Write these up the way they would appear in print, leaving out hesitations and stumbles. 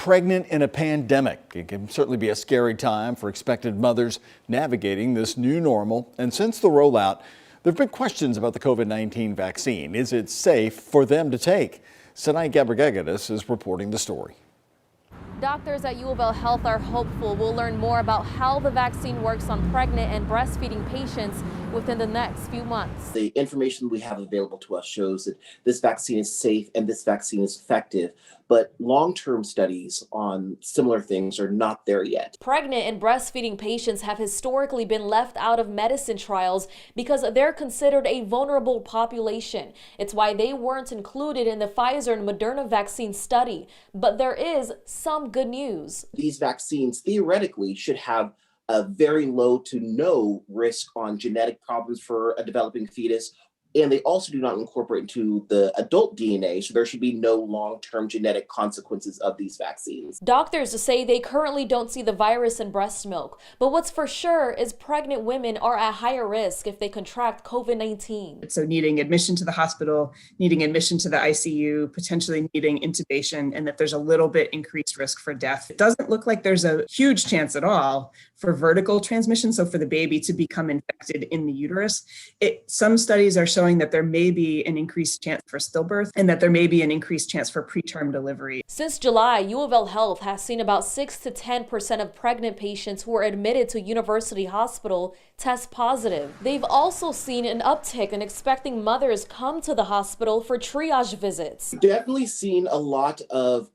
Pregnant in a pandemic. It can certainly be a scary time for expectant mothers navigating this new normal. And since the rollout, there have been questions about the COVID-19 vaccine. Is it safe for them to take? Sinai Gabregadis is reporting the story. Doctors at UofL Health are hopeful we'll learn more about how the vaccine works on pregnant and breastfeeding patients within the next few months. The information we have available to us shows that this vaccine is safe and this vaccine is effective, but long-term studies on similar things are not there yet. Pregnant and breastfeeding patients have historically been left out of medicine trials because they're considered a vulnerable population. It's why they weren't included in the Pfizer and Moderna vaccine study. But there is some good news. These vaccines theoretically should have a very low to no risk on genetic problems for a developing fetus. And they also do not incorporate into the adult DNA, so there should be no long-term genetic consequences of these vaccines. Doctors say they currently don't see the virus in breast milk, but what's for sure is pregnant women are at higher risk if they contract COVID-19. So needing admission to the hospital, needing admission to the ICU, potentially needing intubation, and that there's a little bit increased risk for death. It doesn't look like there's a huge chance at all for vertical transmission, so for the baby to become infected in the uterus. Some studies are showing that there may be an increased chance for stillbirth and that there may be an increased chance for preterm delivery. Since July, UofL Health has seen about 6 to 10% of pregnant patients who are admitted to University Hospital test positive. They've also seen an uptick in expecting mothers come to the hospital for triage visits. Definitely seen a lot of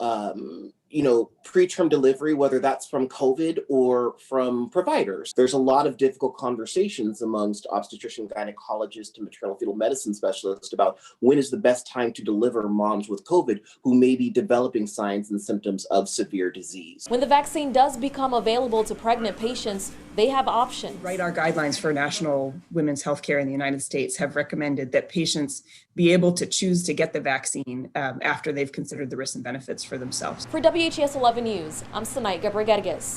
preterm delivery, whether that's from COVID or from providers. There's a lot of difficult conversations amongst obstetrician, gynecologist, and maternal fetal medicine specialists about when is the best time to deliver moms with COVID who may be developing signs and symptoms of severe disease. When the vaccine does become available to pregnant patients, they have options. Right, our guidelines for national women's health care in the United States have recommended that patients be able to choose to get the vaccine after they've considered the risks and benefits for themselves. For WHES 11 News, I'm Sinai Gabregadis.